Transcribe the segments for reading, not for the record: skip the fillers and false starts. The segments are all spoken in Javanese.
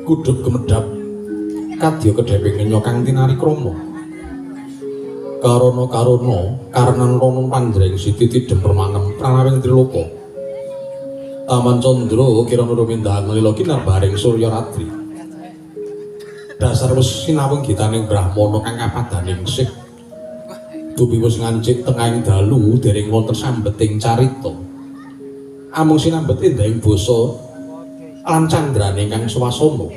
kudhup gemedhap kadya kedheping nyok kang tinari krama karana karenan rono panjreng siti tidhem permangem pranawing triloka taman candra kirana rumindahan lila kinarbaring surya ratri dasar wis sinaweng gitaning brahmana kang kapadaning sih dupi wis ngancik tengahing dalu dereng wonten sambeting carita amung sinambet endahing basa lan candrane kang swasana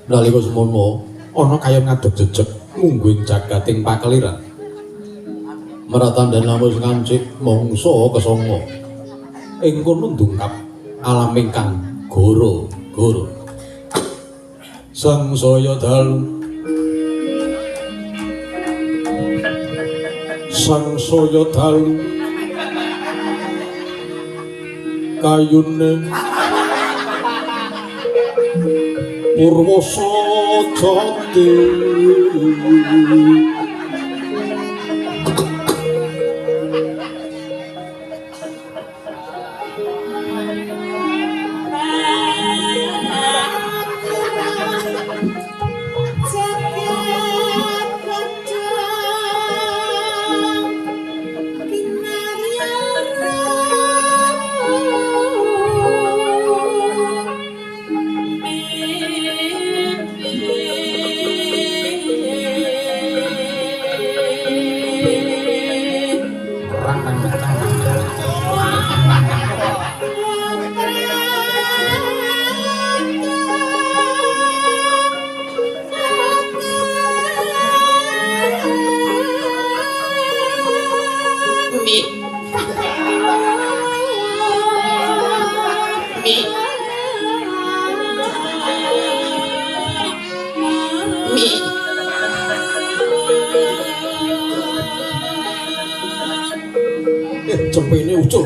nalika semono ana kaya ngadeg jejeg mungguing jagating pakeliran maratandhan wis ngancik mangsa kesanga ing kono ndungkap alam ingkang goro-goro sangsaya dalu sangsaya dalu kayune Purwasa Jati cempene ucul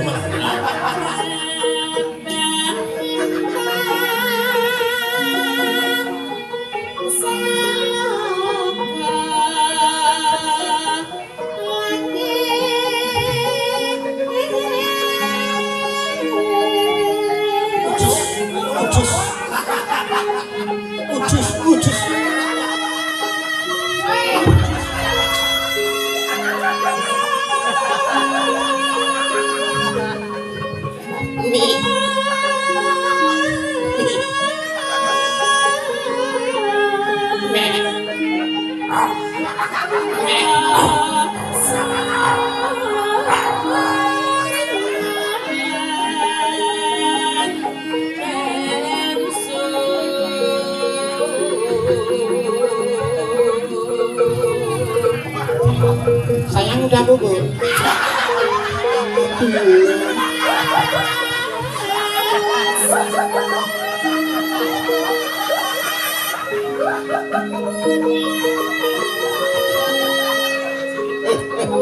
sayang udah gugur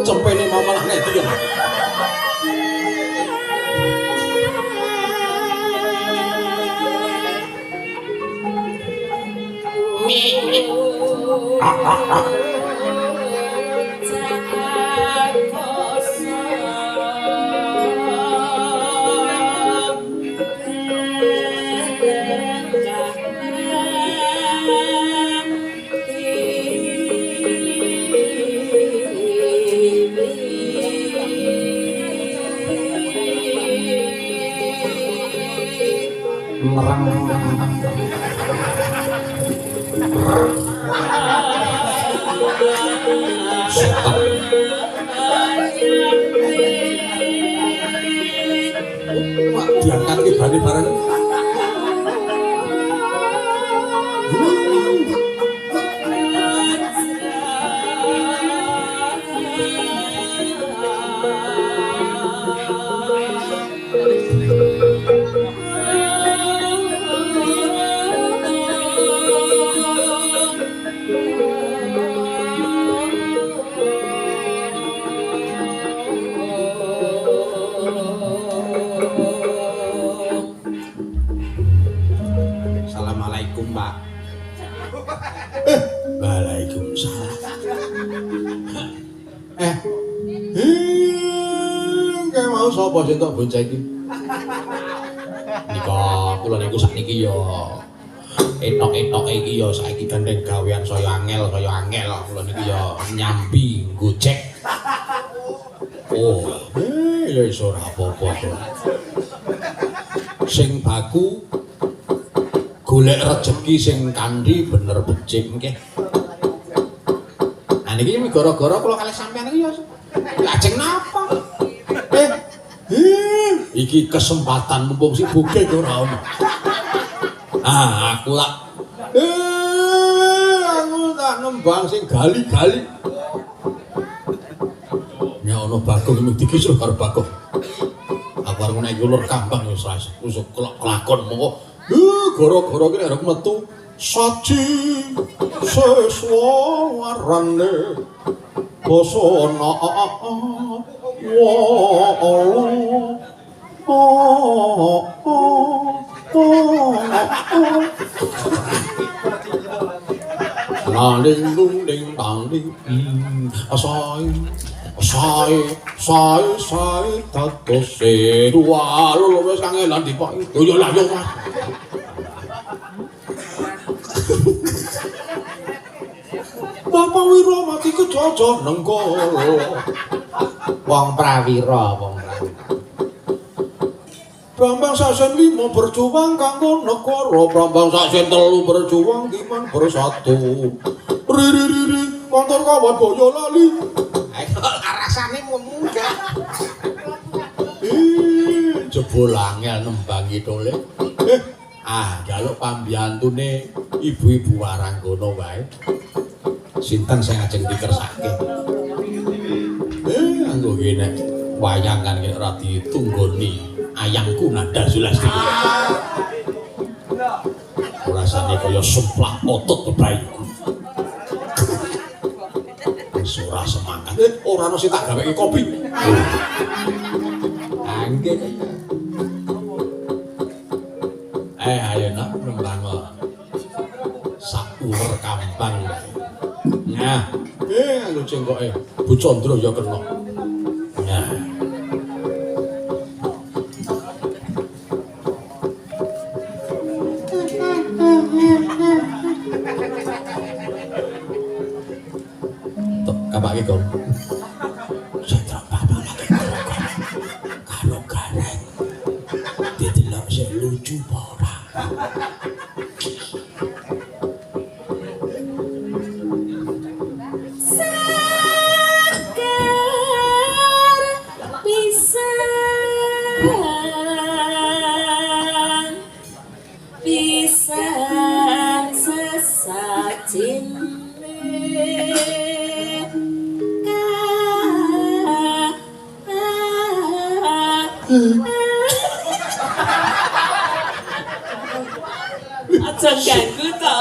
cempene mau malah nedi ya diangkat ke bani bareng sapa sing tak bonceng iki nika kula niku sakniki ya etok-etoke iki ya saiki gandeng gawean saya angel kula niki ya nyambi gojek. Oh, ya iso ora apa-apa to. Sing baku golek rejeki sing kanthi bener becik nggih. Nah niki gara-gara kula kalih sampean iki ya lajeng napa? Iki kesempatan mumpung si Bugeng ora ono. Aku tak nembang sing gali-gali. Ya ono Bagong mung dikisruh karo Bagong. Aku arep nek ulur kambang wis usuk kelakon mongko. Gara-gara ki arep metu saji seswarane bosona Laling lung ding bang ding sai tatose dua lho wis kangelan dipak yo lah yo Mas. Bapak Wiro mati kejojo nenggolo. Wong prawira. Brambang sasen 5 berjuang kanggo negara, Brambang sasen 3 berjuang iman bersatu. Riri kantor kawan boyo lali. Rasane munggah. Jebul angel nembangi tole. Jaluk pambiyantune ibu-ibu Waranggono wae. Sinten sing ajeng dikersake. Anggo kene wayang kan ora ditunggoni ayangku Nanda Sulasti. Rasane kaya semplak otot bebayu. Wis ora semangat. Ora ono sing tak gaweke kopi. Angge. Ayo nak nembang. Sak uwer kampang. Nah, lho cengkoke Bu Chandra ya kena. Nah. Tok kapake kok. Chandra bapak lagi karo gareng. Didelok sik lucu apa ora? Aja ganggu to.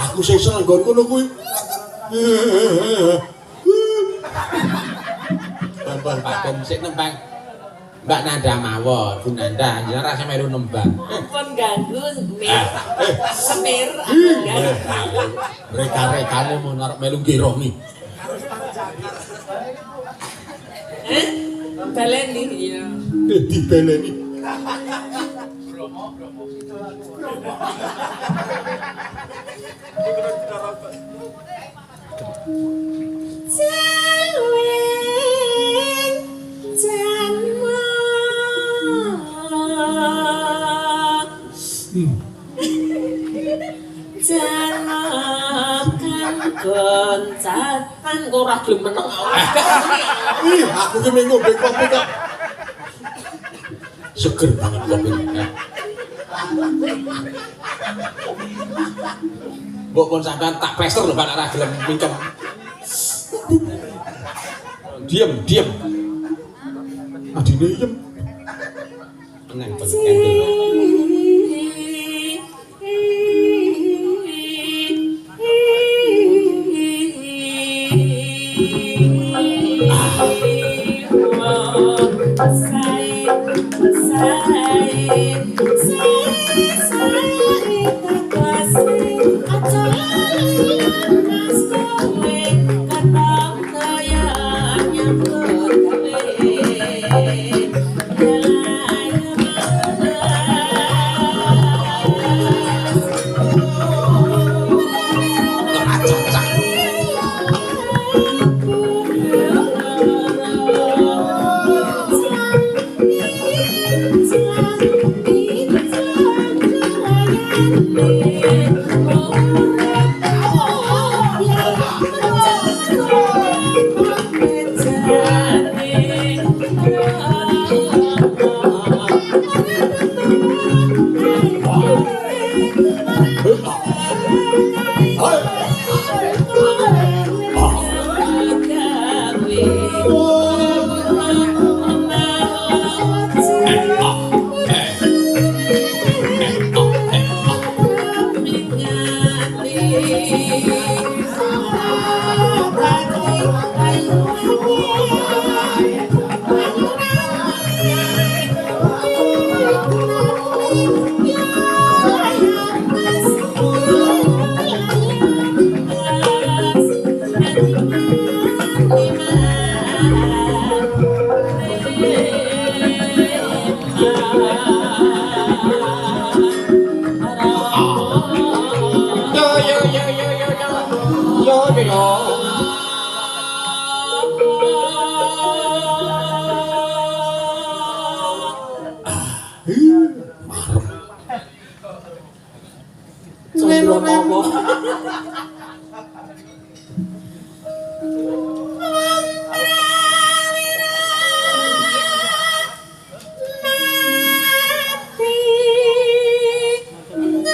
Aku sing seneng nggon kono kuwi. Nembang Pak sik nembang. Mbak Nanda mawon, Bu Nanda, jenengan rasa melu nembang. Pun ganggu semir. Reka-rekane mun arep melu ngiroh ni. Baleni ya. Dibeleni. Celwing janma jangan goncatan ora gelem meneng Aku ki mung ngombe kopi kok. Seger banget kopi. Mbok pun sampean tak pressure lho Pak ora gelem mingkem. Diam. Adine iem. Tenang pengen.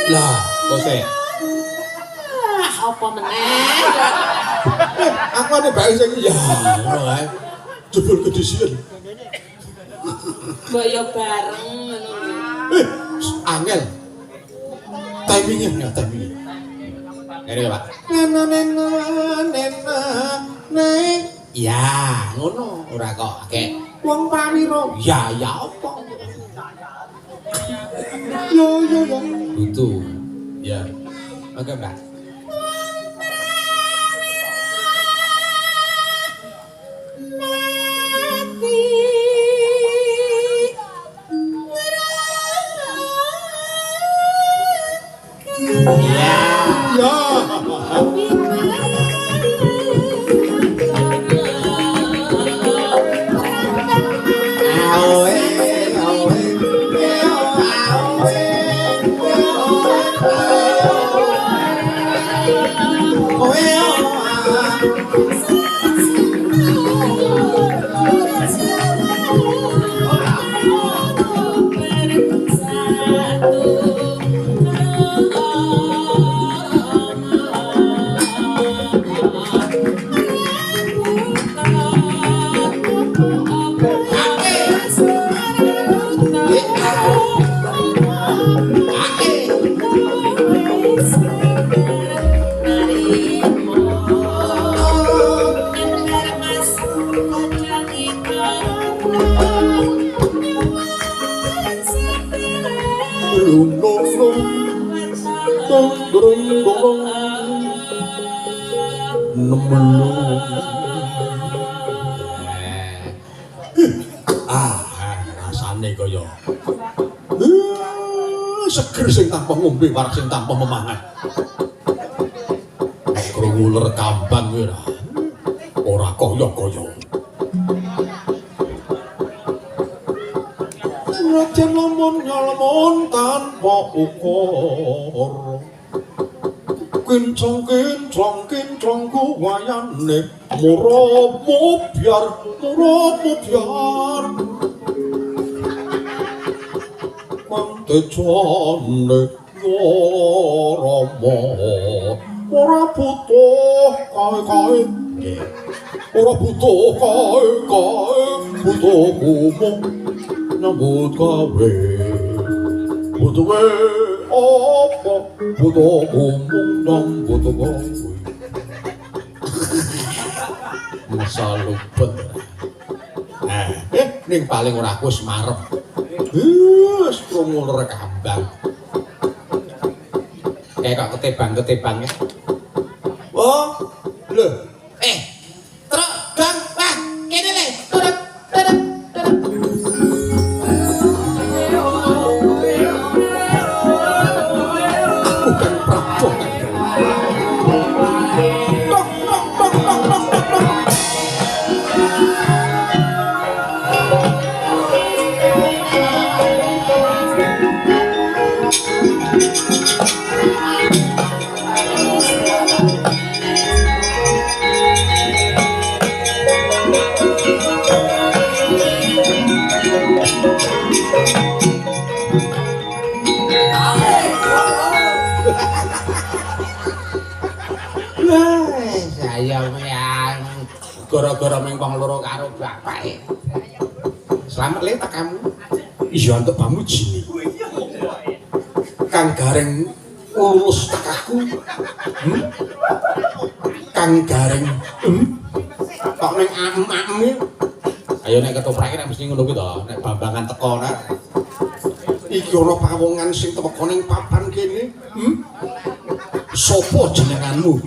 Lah, bose. Apa meneh? Aku ane bae sing ya, ngono ae. Jebul kedisian. Mbok yo bareng ngono. Angel. Timingnya ya, timingnya. Ngene Pak. Nena nena nena neng. Ya, ngono ora kok akeh. Wong pawiro. Ya apa? Yo. Itu. Ya. Oke, Mbak. Rasane kaya seger sing tanpa ngombe warak sing tanpa memangan. Krungu ler kambang kuwi ora kaya-kaya. Najan lamun nyalamun tanpa ukur. Kincong ku wayane murabmu biar. Mantejane yorama ora butuh kae-kae. Ora butuh kae-kae, butuh umum nyambut gawe. Butuh apa? Butuh umum nyambut gawe. Masalupet. Ning paling ora aku wis marep. Wis krungu ler kambang. Kayak kok ketebang-ketebang ya. Oh, lho. Truk, Bang, Bang, kene le. Turut. Bukan Prabu. Saya yang gara-gara mengkong loro karo bapake. Selamat le kamu. Iya untuk pamuji. Kang Gareng ngurus tekaku. Kang Gareng kok ning aem-aem. Ayo nek ketoprake nek mesti ngono kuwi to, nek Bambangan teko nek iki ana pawongan sing teko ning papan kene. Sopo jenenganmu?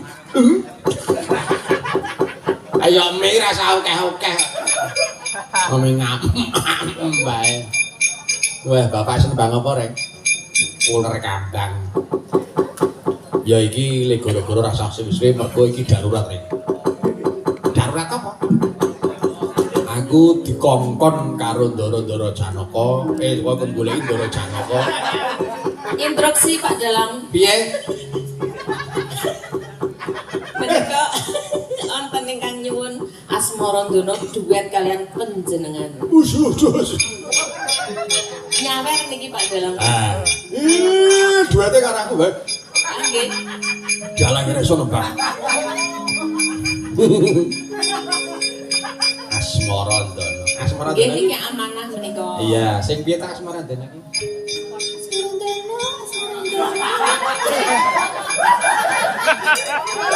Ayo mi rasa akeh-akeh. Ngomong ngam bae. Wah, bapak senembang apa, Reng? Uler kambang. Ya iki le gara-gara rasa suwe mergo iki darurat, Reng. Darurat apa? Aku dikongkon karo Ndara-ndara Janaka, kok goleki Ndara Janaka. Instruksi Pak Dalang. Piye? Menika wonten ingkang nyuwun Asmarandana duet kalian panjenengan. Usuh. Nyawer niki Pak Dalang. Duete karo aku, Mbak. Nggih. Dalange iso nembang. Asmarandana. Nggih niki amanah menika. Iya, sing piye ta Asmarandana iki?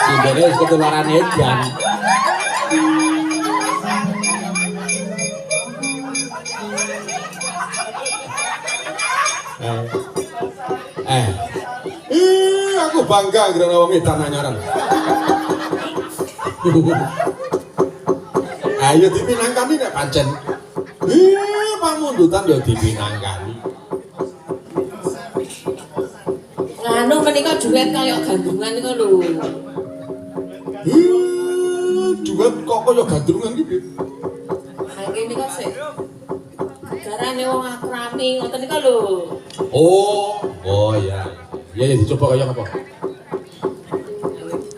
Sindene wis ketularan edan. Aku bangga karena wong edan anyaran. Ayo dipinangkani nek pancen. Pamundutan ya dipinangkani. Anu menika duet kaya gandrungan niku lho. Duet kok kaya gandrungan iki. Nggih nika sik. Garane wong akrami ngoten niku lho. Oh ya. Ya dicoba kaya apa?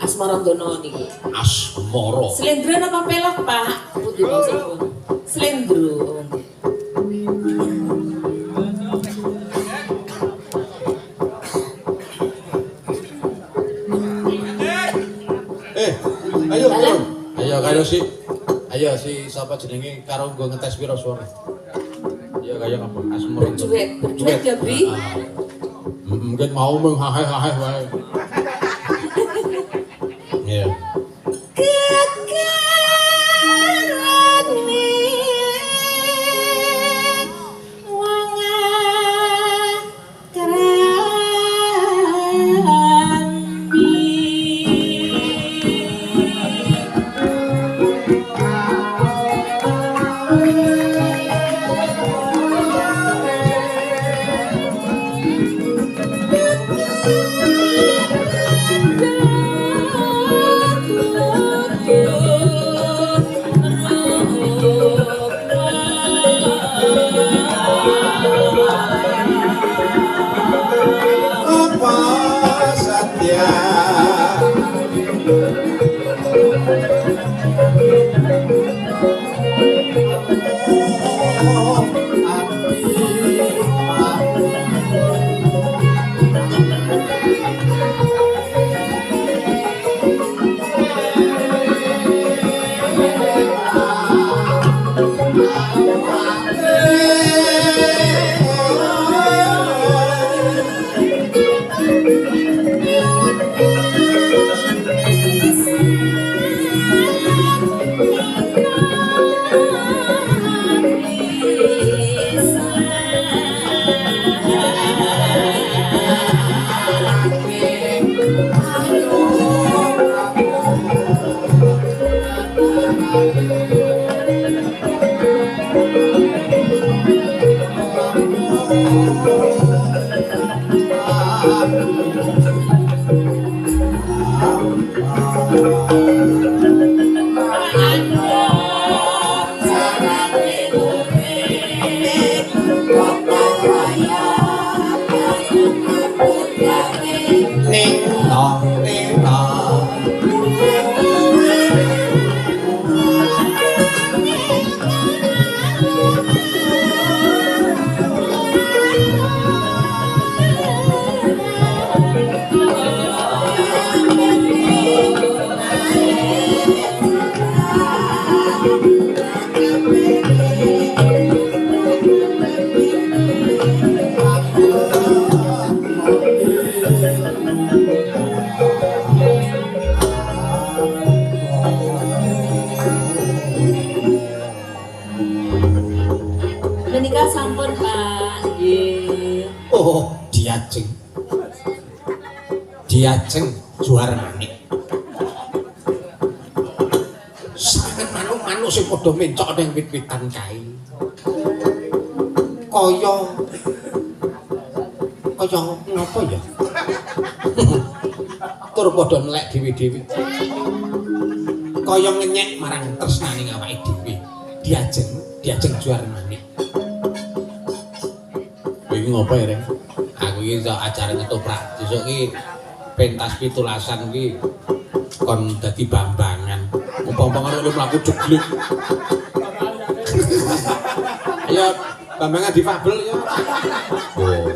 Asmarandana niki. Asmara. Slendro napa pelok, Pak? Putih maksudipun. Slendro. Ayo si sapa jenenge karo nggo ngetes pira suara. Ya kaya apa? Asmara. Berduet ya, Bri. Mungkin mau menghahe-hahe wae. Iya. Diajeng juara manik. Sangat manuk-manuk sing padha mencok ning wit-witan kae. Kaya napa ya? Tur padha nelek dhewe-dhewe. Kaya ngenyek marang tresnaning awake dhewe. Diajeng juara manik. Kowe iki ngopo ya, Reng? Aku iki iso acara ketoprak. Sesuk iki pentas pitulasan iki kon dadi bambangan. Umpama lu mlaku jeglik. Ya bambangan difabel ya. Oh.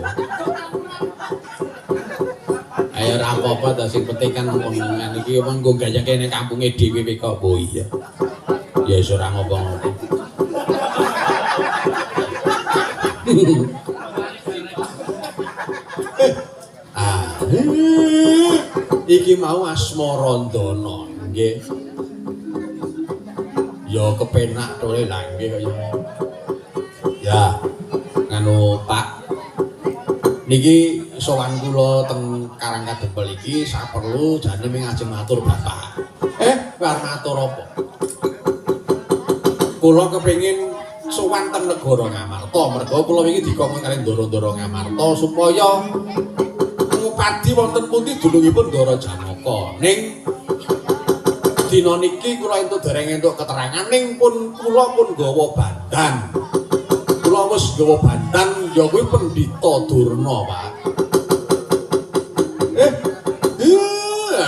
Ayo ora apa-apa ta sing penting kan omongan iki omong nggo gayake ning kampunge dhewe kok. Oh iya. Ya iso ora ngopo-ngopo. Iki mau Asmarandana nggih. Ya kepenak tole lah nggih kaya. Ya, Nganu Pak, niki sowan kula teng Karang Kadempel iki saperlu jane ming ajeng matur Bapak. War matur apa? Kula kepengin sowan teng negara Ngamarta, merga kula wingi dikongkon kali Ndara-ndara Ngamarta supaya ngupadi wonten pundi dunungipun Ndara Janaka. Ning dina niki kula entuk dereng entuk keterangan ning pun kula pun gawa bandan. Kula wis gawa bandan ya kuwi Pendhita Durna, Pak.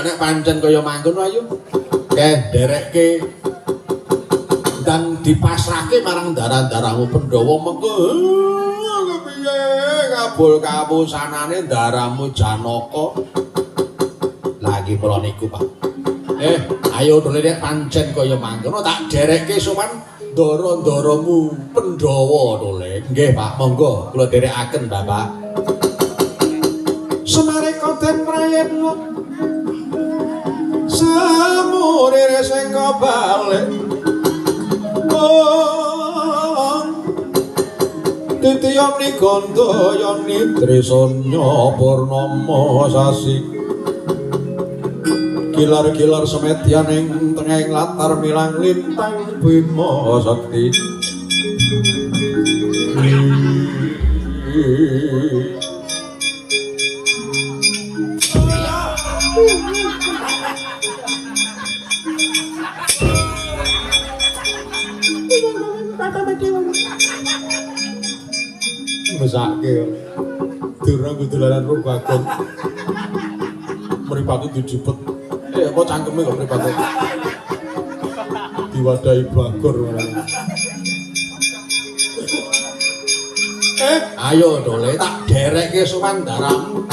Nek pancen kaya mangkono ayo. Nderekke dan dipasrahke marang darah-darahmu Pandhawa mengko kepiye kabul kapusanane darahmu Janaka. Lagi kula niku, Pak. Ayo dole nek pancen kaya mangkono tak derekke sowan ndara-ndaramu Pandhawa dole. Nggih, Pak, monggo kula derekaken, Bapak. Semare konten prayitna samurire sing kabalik. Titiyani gandayani tresanya purnama sasi. Kilar-kilar semedyan ing tengahing latar milang lintang Bima Sakti. Mesake durung kudularan rubagon. Mripate dijipet. Apa cangkeme kok mripate? Diwadahi bagor. Ayo dole tak derekke sowan darahmu.